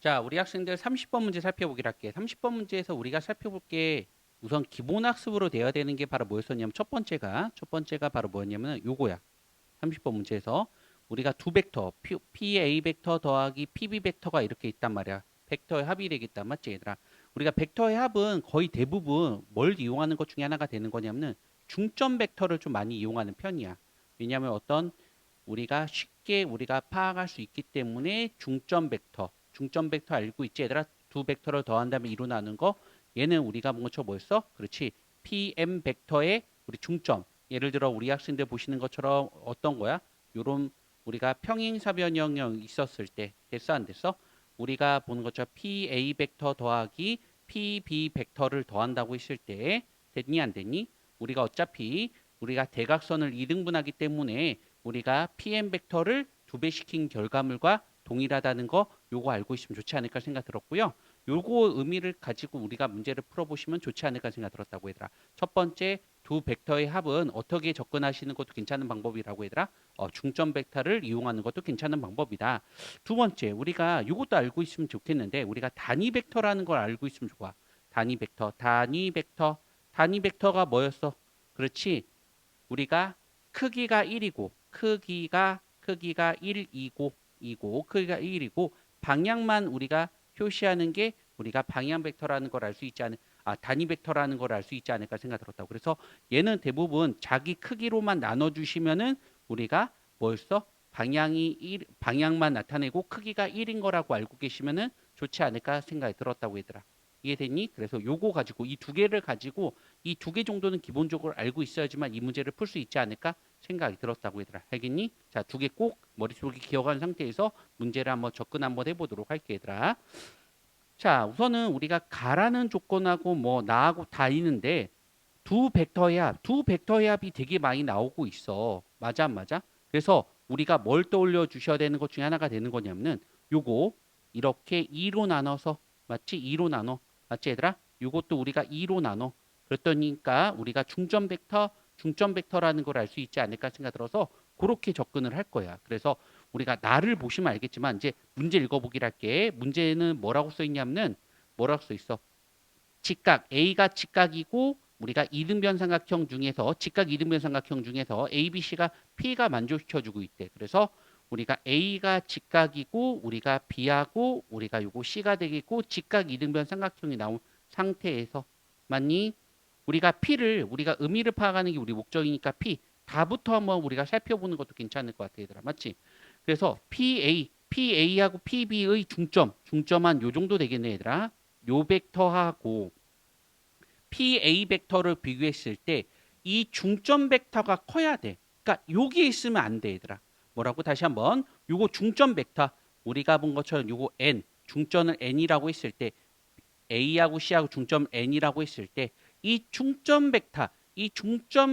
자, 우리 학생들 30번 문제 살펴보기로 할게. 30번 문제에서 우리가 살펴볼 게 우선 기본 학습으로 돼야 되는 게 바로 뭐였었냐면 첫 번째가 바로 뭐였냐면 요거야. 30번 문제에서 우리가 두 벡터 PA 벡터 더하기 PB 벡터가 이렇게 있단 말이야. 벡터의 합이 되겠다. 맞지, 얘들아? 우리가 벡터의 합은 거의 대부분 뭘 이용하는 것 중에 하나가 되는 거냐면은 중점 벡터를 좀 많이 이용하는 편이야. 왜냐하면 어떤 우리가 쉽게 우리가 파악할 수 있기 때문에 중점 벡터 알고 있지 얘들아? 두 벡터를 더한 다음에 이루나는 거 얘는 우리가 본 것처럼 뭐였어? 그렇지. PM 벡터의 우리 중점. 예를 들어 우리 학생들 보시는 것처럼 어떤 거야? 요런 우리가 평행사변형 있었을 때 됐어 안 됐어? 우리가 보는 것처럼 PA 벡터 더하기 PB 벡터를 더한다고 했을 때 됐니 안 됐니? 우리가 어차피 우리가 대각선을 이등분하기 때문에 우리가 PM 벡터를 두 배 시킨 결과물과 동일하다는 거 요거 알고 있으면 좋지 않을까 생각 들었고요. 요거 의미를 가지고 우리가 문제를 풀어보시면 좋지 않을까 생각 들었다고 얘들아. 첫 번째 두 벡터의 합은 어떻게 접근하시는 것도 괜찮은 방법이라고 얘들아. 중점 벡터를 이용하는 것도 괜찮은 방법이다. 두 번째 우리가 요것도 알고 있으면 좋겠는데 우리가 단위 벡터라는 걸 알고 있으면 좋아. 단위 벡터가 뭐였어? 그렇지. 우리가 크기가 1이고 크기가 1이고 크기가 1이고 방향만 우리가 표시하는 게 우리가 방향 벡터라는 걸 알 수 있지 않은 단위 벡터라는 걸 알 수 있지 않을까 생각 들었다고. 그래서 얘는 대부분 자기 크기로만 나눠 주시면은 우리가 뭐였어? 방향만 나타내고 크기가 1인 거라고 알고 계시면은 좋지 않을까 생각이 들었다고 얘들아. 이해됐니? 그래서 요거 가지고 이 두 개를 가지고 이 두 개 정도는 기본적으로 알고 있어야지만 이 문제를 풀 수 있지 않을까 생각이 들었다고 얘들아. 알겠니? 자, 두 개 꼭 머릿속에 기억한 상태에서 문제를 한번 접근 한번 해보도록 할게 얘들아. 자, 우선은 우리가 가라는 조건하고 뭐 나하고 다 있는데 두 벡터의 합이 되게 많이 나오고 있어. 맞아, 안 맞아? 그래서 우리가 뭘 떠올려 주셔야 되는 것 중에 하나가 되는 거냐면은 요거 이렇게 2로 나눠서 맞지? 2로 나눠. 맞지, 얘들아? 요것도 우리가 2로 나눠. 그랬더니까 우리가 중점 벡터라는 걸 알 수 있지 않을까 생각 들어서 그렇게 접근을 할 거야. 그래서 우리가 나를 보시면 알겠지만 이제 문제 읽어보기를 할게. 문제는 뭐라고 써 있냐면은 뭐라고 써 있어? 직각 A가 직각이고 우리가 이등변 삼각형 중에서 직각 이등변 삼각형 중에서 ABC가 P가 만족시켜주고 있대. 그래서 우리가 A가 직각이고 우리가 B하고 우리가 요거 C가 되겠고 직각 이등변 삼각형이 나온 상태에서 맞니? 우리가 P를 우리가 의미를 파악하는 게 우리 목적이니까 P 다부터 한번 우리가 살펴보는 것도 괜찮을 것 같아 얘들아. 맞지? 그래서 PA하고 PB의 중점한 요 정도 되겠네 얘들아. 요 벡터하고 PA 벡터를 비교했을 때 이 중점 벡터가 커야 돼. 그러니까 여기 있으면 안 돼, 얘들아. 뭐라고? 다시 한번. 요거 중점 벡터. 우리가 본 것처럼 요거 N, 중점을 N이라고 했을 때 A하고 C하고 중점 N이라고 했을 때 이 중점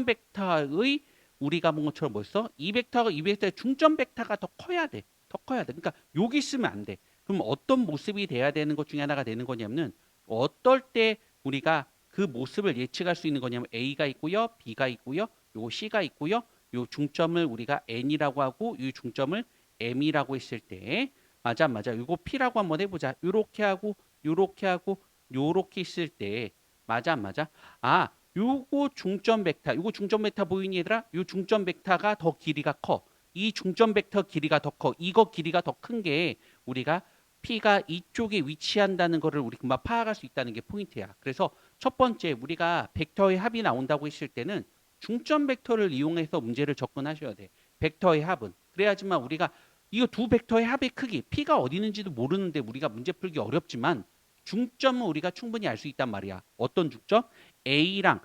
벡터의 우리가 본 것처럼 뭐였어? 이 벡터의 중점 벡터가 더 커야 돼. 더 커야 돼. 그러니까 여기 있으면 안 돼. 그럼 어떤 모습이 돼야 되는 것 중에 하나가 되는 거냐면은 어떨 때 우리가 그 모습을 예측할 수 있는 거냐면 A가 있고요, B가 있고요, 요 C가 있고요. 요 중점을 우리가 N이라고 하고 이 중점을 M이라고 했을 때 맞아 맞아. 요거 P라고 한번 해보자. 요렇게 하고 요렇게 있을 때 맞아 안 맞아? 요거 중점 벡터 보이니 얘들아? 요 중점 벡터가 더 길이가 커. 이 중점 벡터 길이가 더 커. 이거 길이가 더 큰 게 우리가 P가 이쪽에 위치한다는 거를 우리 금방 파악할 수 있다는 게 포인트야. 그래서 첫 번째 우리가 벡터의 합이 나온다고 했을 때는 중점 벡터를 이용해서 문제를 접근하셔야 돼. 벡터의 합은. 그래야지만 우리가 이거 두 벡터의 합의 크기, P가 어디 있는지도 모르는데 우리가 문제 풀기 어렵지만 중점은 우리가 충분히 알 수 있단 말이야. 어떤 중점? A랑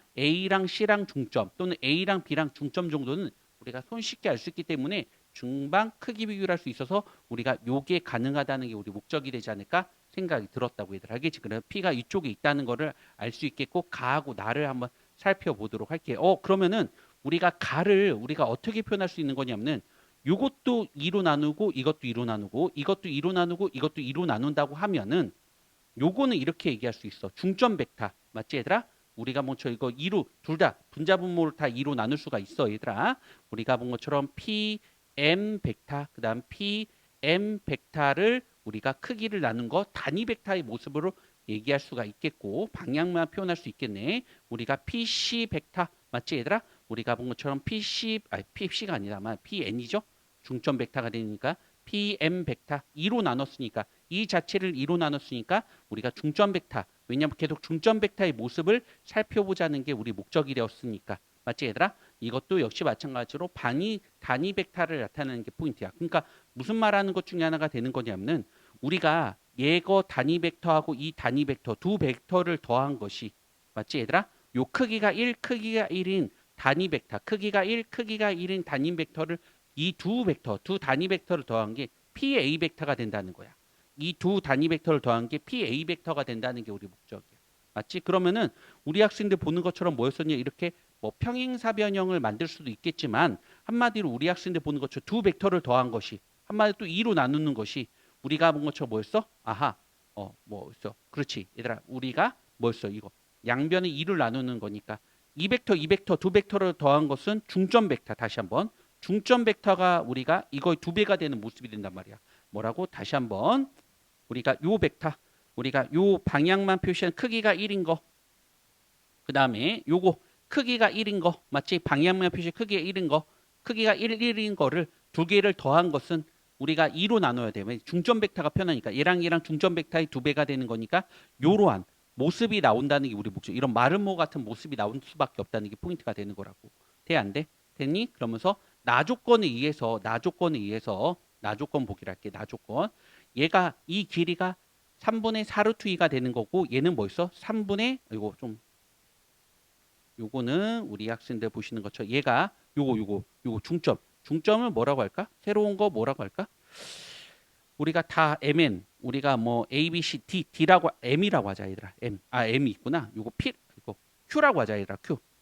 C랑 중점 또는 A랑 B랑 중점 정도는 우리가 손쉽게 알 수 있기 때문에 중방 크기 비교를 할 수 있어서 우리가 요게 가능하다는 게 우리 목적이 되지 않을까 생각이 들었다고 얘들 알겠지? 그래 P가 이쪽에 있다는 거를 알 수 있겠고 가하고 나를 한번 살펴보도록 할게요. 그러면은 우리가 가를 우리가 어떻게 표현할 수 있는 거냐면은 요것도 2로 나누고 이것도 2로 나누고 이것도 2로 나누고 이것도 2로 나눈다고 하면은 요거는 이렇게 얘기할 수 있어. 중점 벡터. 맞지 얘들아? 우리가 먼저 이거 2로 둘 다 분자분모를 다 2로 나눌 수가 있어 얘들아. 우리가 본 것처럼 P, M 벡터 그다음 P, M 벡터를 우리가 크기를 나눈 거 단위 벡터의 모습으로 얘기할 수가 있겠고 방향만 표현할 수 있겠네. 우리가 PC 벡터 맞지 얘들아? 우리가 본 것처럼 PC가 아니라만 PN이죠. 중점 벡터가 되니까 PM 벡터 2로 나눴으니까 이 자체를 2로 나눴으니까 우리가 중점 벡터 왜냐하면 계속 중점 벡터의 모습을 살펴보자는 게 우리 목적이 되었으니까 맞지 얘들아? 이것도 역시 마찬가지로 단위 벡터를 나타내는 게 포인트야. 그러니까 무슨 말하는 것 중에 하나가 되는 거냐면은 우리가 예거 단위 벡터하고 이 단위 벡터 두 벡터를 더한 것이 맞지 얘들아? 요 크기가 1, 크기가 1인 단위 벡터, 크기가 1, 크기가 1인 단위 벡터를 이 두 단위 벡터를 더한 게 PA 벡터가 된다는 거야. 이 두 단위 벡터를 더한 게 PA 벡터가 된다는 게 우리 목적이야. 맞지? 그러면은 우리 학생들 보는 것처럼 뭐였었냐? 이렇게 뭐 평행사 변형을 만들 수도 있겠지만 한마디로 우리 학생들 보는 것처럼 두 벡터를 더한 것이 한마디로 또 2로 나누는 것이 우리가 본 것처럼 뭐였어? 아하. 뭐였어? 그렇지. 얘들아, 우리가 뭐였어? 이거. 양변의 2를 나누는 거니까 이 벡터, 이 벡터, 두 벡터를 더한 것은 중점 벡터. 다시 한번. 중점 벡터가 우리가 이거의 두 배가 되는 모습이 된단 말이야. 뭐라고? 다시 한번. 우리가 요 벡터, 우리가 요 방향만 표시한 크기가 1인 거. 그 다음에 요거 크기가 1인 거. 맞지? 방향만 표시 크기가 1인 거. 크기가 1인 거를 두 개를 더한 것은 우리가 2로 나눠야 돼요. 중점 벡터가 편하니까. 얘랑 중점 벡터의 두 배가 되는 거니까 요러한 모습이 나온다는 게 우리 목적. 이런 마름모 같은 모습이 나올 수밖에 없다는 게 포인트가 되는 거라고. 돼? 안 돼? 됐니? 그러면서 나 조건에 의해서 나 조건 보기를 할게. 나 조건. 얘가 이 길이가 3분의 4루트 2가 되는 거고 얘는 뭐 있어? 3분의 이거 좀 요거는 우리 학생들 보시는 것처럼 얘가 요거 중점을 뭐라고 할까? 새로운 거 뭐라고 할까? 우리가 다 MN 우리가 뭐 A, B, C, D라고 M이라고 하자 얘들아. M이 있구나. 요거 이거 Q라고 하자 얘들아.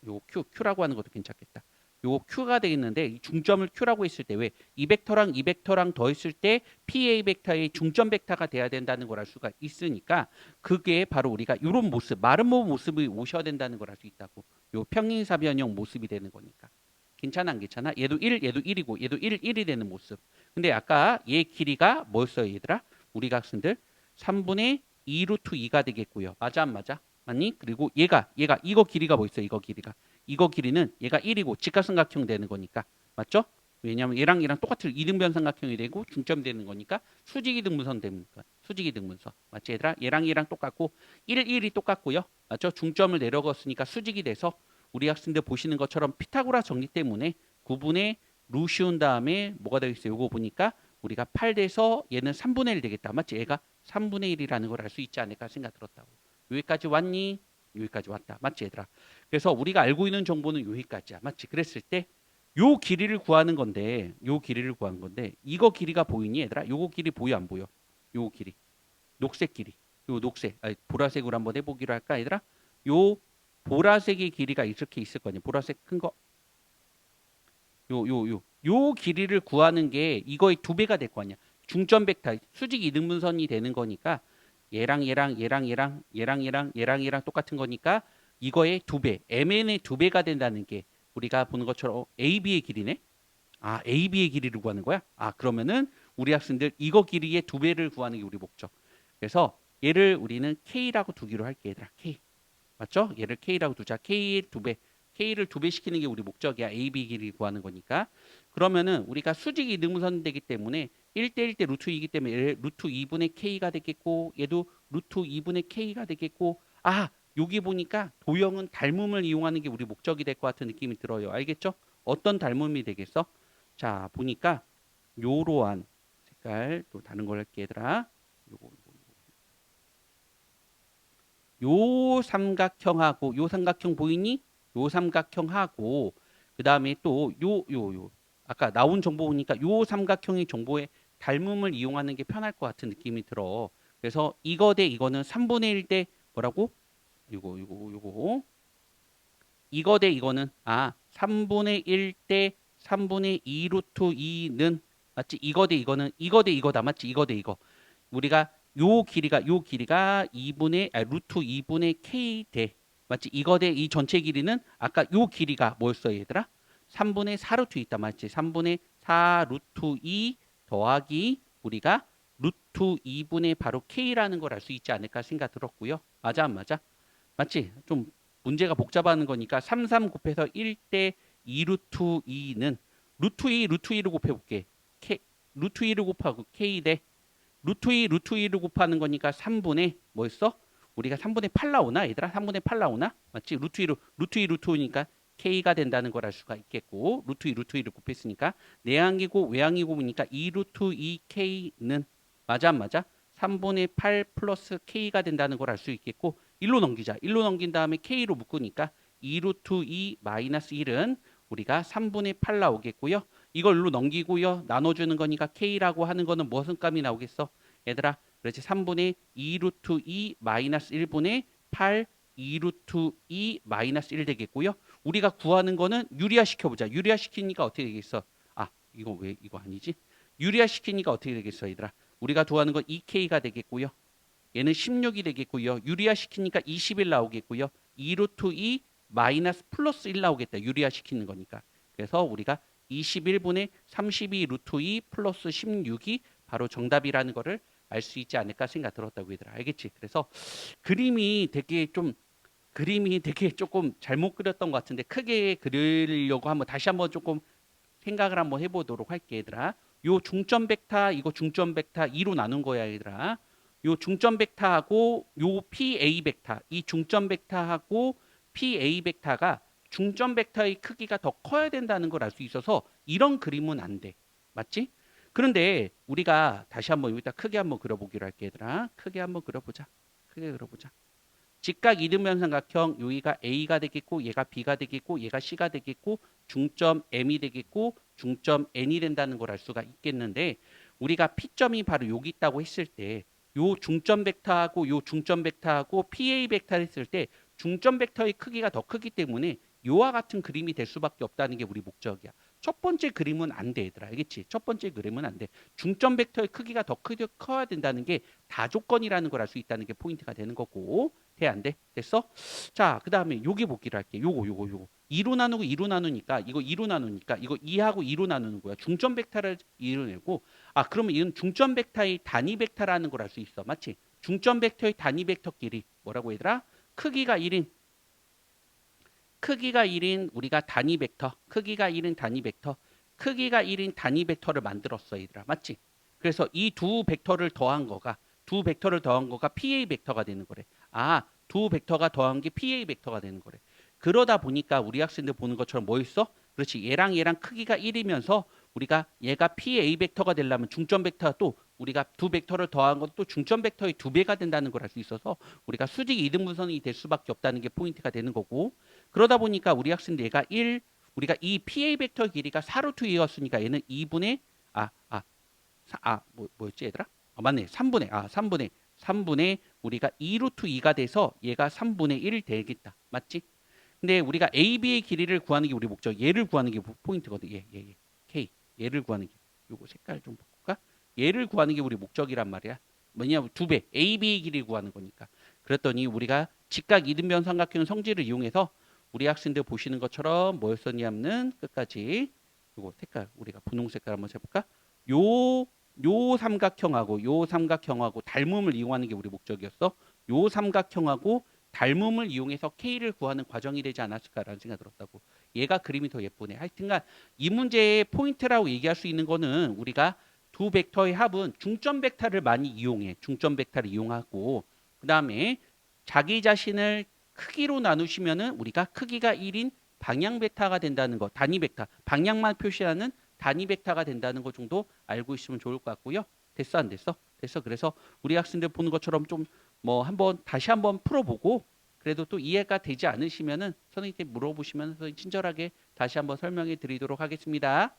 요거 Q라고 하는 것도 괜찮겠다. 요거 Q가 되겠는데 이 중점을 Q라고 했을 때 왜 이 벡터랑 이 벡터랑 더했을 때 PA 벡터의 중점 벡터가 돼야 된다는 걸 알 수가 있으니까 그게 바로 우리가 이런 모습 마름모 모습이 오셔야 된다는 걸 알 수 있다고. 요 평행사 변형 모습이 되는 거니까. 괜찮아 안 괜찮아? 얘도 1이고 얘도 1이 되는 모습. 근데 아까 얘 길이가 뭐였어요 얘들아? 우리 학생들 3분의 2 루트 2가 되겠고요. 맞아 안 맞아? 맞니? 그리고 얘가 이거 길이가 뭐 있어요? 이거 길이는 얘가 1이고 직각삼각형 되는 거니까. 맞죠? 왜냐하면 얘랑 똑같은 이등변 삼각형이 되고 중점이 되는 거니까 수직이등분선 됩니까? 수직이등분선. 맞지 얘들아? 얘랑 똑같고 1이 똑같고요. 맞죠? 중점을 내려갔으니까 수직이 돼서 우리 학생들 보시는 것처럼 피타고라 정리 때문에 9분의 루 씌운 다음에 뭐가 되겠어요? 요거 보니까 우리가 8돼서 얘는 3분의 1 되겠다. 맞지? 얘가 3분의 1이라는 걸 알 수 있지 않을까 생각 들었다고. 여기까지 왔니? 여기까지 왔다. 맞지 얘들아? 그래서 우리가 알고 있는 정보는 여기까지야. 맞지? 그랬을 때 요 길이를 구하는 건데 이거 길이가 보이니 얘들아? 요거 길이 보여 안 보여? 요거 길이. 녹색 길이. 요 녹색. 보라색으로 한번 해보기로 할까 얘들아? 요 보라색의 길이가 이렇게 있을 거냐. 보라색 큰 거. 요 길이를 구하는 게 이거의 두 배가 될 거 아니야. 중점 벡터 수직 이등분선이 되는 거니까 얘랑 똑같은 거니까 이거의 두 배, MN의 두 배가 된다는 게 우리가 보는 것처럼 AB의 길이네. AB의 길이를 구하는 거야? 그러면은 우리 학생들 이거 길이의 두 배를 구하는 게 우리 목적. 그래서 얘를 우리는 K라고 두기로 할게 얘들아. K. 맞죠? 얘를 K라고 두자. K의 두 배. K를 두 배 시키는 게 우리 목적이야. AB 길이 구하는 거니까. 그러면은 우리가 수직이 능분선 되기 때문에 1대1 대 루트 2이기 때문에 얘를 루트 2분의 K가 되겠고 얘도 루트 2분의 K가 되겠고 여기 보니까 도형은 닮음을 이용하는 게 우리 목적이 될 것 같은 느낌이 들어요. 알겠죠? 어떤 닮음이 되겠어? 자, 보니까 요러한 색깔 또 다른 걸 할게 얘들아. 요 삼각형 보이니? 요 삼각형하고 그 다음에 또 아까 나온 정보 보니까 요 삼각형의 정보에 닮음을 이용하는 게 편할 것 같은 느낌이 들어. 그래서 이거 대 이거는 3분의 1 대 뭐라고? 요거 이거 대 이거는 3분의 1 대 3분의 2 루트 2는 맞지? 이거 대 이거다 맞지? 이거 대 이거 우리가 요 길이가 2분의 루트 2분의 k 대 맞지? 이거 대 이 전체 길이는 아까 요 길이가 뭐였어요, 얘들아? 3분의 4 루트 있다 맞지? 3분의 4 루트 2 더하기 우리가 루트 2분의 바로 K라는 걸 알 수 있지 않을까 생각 들었고요. 맞아 안 맞아? 맞지? 좀 문제가 복잡한 거니까 33 곱해서 1대 2 루트 2는 루트 2를 곱해볼게. 루트 2를 곱하고 K 대 루트 2를 곱하는 거니까 3분의 뭐였어? 우리가 3분의 8 나오나 얘들아? 3분의 8 나오나? 맞지? 루트 2 루트 2니까 K가 된다는 걸 알 수가 있겠고 루트 2를 곱했으니까 내항이고 외항이고 보니까 2 루트 2K는 맞아 안 맞아? 3분의 8 플러스 K가 된다는 걸 알 수 있겠고 1로 넘기자. 1로 넘긴 다음에 K로 묶으니까 2 루트 2 마이너스 1은 우리가 3분의 8 나오겠고요. 이걸로 넘기고요. 나눠주는 거니까 K라고 하는 거는 무슨 값이 나오겠어? 얘들아, 그렇지. 3분의 2 루트 2 마이너스 1분의 8 2 루트 2 마이너스 1 되겠고요. 우리가 구하는 거는 유리화 시켜보자. 유리화 시키니까 어떻게 되겠어? 아, 이거 왜 이거 아니지? 유리화 시키니까 어떻게 되겠어, 얘들아? 우리가 구하는 건 2K가 되겠고요. 얘는 16이 되겠고요. 유리화 시키니까 21 나오겠고요. 2 루트 2 마이너스 플러스 1 나오겠다. 유리화 시키는 거니까. 그래서 우리가 21분의 32 루트 2 플러스 16이 바로 정답이라는 거를 알 수 있지 않을까 생각 들었다고 얘들아. 알겠지? 그래서 그림이 되게 조금 잘못 그렸던 것 같은데 크게 그리려고 한번 다시 한번 조금 생각을 한번 해보도록 할게 얘들아. 요 중점 벡터 이거 중점 벡터 2로 나눈 거야 얘들아. 요 중점 벡터하고 요 PA 벡터 이 중점 벡터하고 PA 벡터가 중점 벡터의 크기가 더 커야 된다는 걸 알 수 있어서 이런 그림은 안 돼. 맞지? 그런데 우리가 다시 한번 여기다 크게 한번 그려보기로 할게 얘들아. 크게 한번 그려보자. 크게 그려보자. 직각 이등변 삼각형 여기가 A가 되겠고 얘가 B가 되겠고 얘가 C가 되겠고 중점 M이 되겠고 중점 N이 된다는 걸 알 수가 있겠는데 우리가 P점이 바로 여기 있다고 했을 때 요 중점 벡터하고 요 중점 벡터하고 PA 벡터를 했을 때 중점 벡터의 크기가 더 크기 때문에 요와 같은 그림이 될 수밖에 없다는 게 우리 목적이야. 첫 번째 그림은 안 돼, 얘들아. 알겠지? 첫 번째 그림은 안 돼. 중점 벡터의 크기가 더 커야 된다는 게 다조건이라는 걸 알 수 있다는 게 포인트가 되는 거고. 돼, 안 돼? 됐어? 자, 그 다음에 여기 보기로 할게. 요거. 2로 나누고 2로 나누니까, 이거 2로 나누니까, 이거 2하고 2로 나누는 거야. 중점 벡터를 2로 내고, 아, 그러면 이건 중점 벡터의 단위 벡터라는 걸 알 수 있어. 맞지? 중점 벡터의 단위 벡터끼리, 뭐라고 얘들아? 크기가 1인, 우리가 단위 벡터, 크기가 1인 단위 벡터, 크기가 1인 단위 벡터를 만들었어, 얘들아. 맞지? 그래서 이 두 벡터를 더한 거가, PA 벡터가 되는 거래. 아, 두 벡터가 더한 게 PA 벡터가 되는 거래. 그러다 보니까 우리 학생들 보는 것처럼 뭐 있어? 그렇지. 얘랑 크기가 1이면서 우리가 얘가 PA 벡터가 되려면 중점 벡터 또 우리가 두 벡터를 더한 것도 중점 벡터의 2배가 된다는 걸 알 수 있어서 우리가 수직 이등분선이 될 수밖에 없다는 게 포인트가 되는 거고 그러다 보니까 우리 학생들 얘가 1 우리가 이 PA 벡터 길이가 4루트 2였으니까 얘는 2분의 뭐였지 얘들아? 맞네. 3분의 우리가 2루트 2가 돼서 얘가 3분의 1 되겠다. 맞지? 근데 우리가 AB의 길이를 구하는 게 우리 목적. 얘를 구하는 게 포인트거든. 얘. K. 얘를 구하는 게. 요거 색깔 좀 바꿀까? 얘를 구하는 게 우리 목적이란 말이야. 뭐냐면 2배. AB의 길이를 구하는 거니까. 그랬더니 우리가 직각 이등변 삼각형 성질을 이용해서 우리 학생들 보시는 것처럼 뭐였었냐면은 끝까지 요거 색깔 우리가 분홍 색깔 한번 해볼까? 요 삼각형하고 닮음을 이용하는 게 우리 목적이었어. 요 삼각형하고 닮음을 이용해서 K를 구하는 과정이 되지 않았을까라는 생각이 들었다고. 얘가 그림이 더 예쁘네. 하여튼간 이 문제의 포인트라고 얘기할 수 있는 거는 우리가 두 벡터의 합은 중점 벡터를 많이 이용해. 중점 벡터를 이용하고 그 다음에 자기 자신을 크기로 나누시면은 우리가 크기가 1인 방향 벡터가 된다는 거. 단위 벡터. 방향만 표시하는 단위 벡터가 된다는 것 정도 알고 있으면 좋을 것 같고요. 됐어 안 됐어? 됐어. 그래서 우리 학생들 보는 것처럼 좀 뭐 다시 한번 풀어보고 그래도 또 이해가 되지 않으시면은 선생님께 물어보시면 선생님 친절하게 다시 한번 설명해 드리도록 하겠습니다.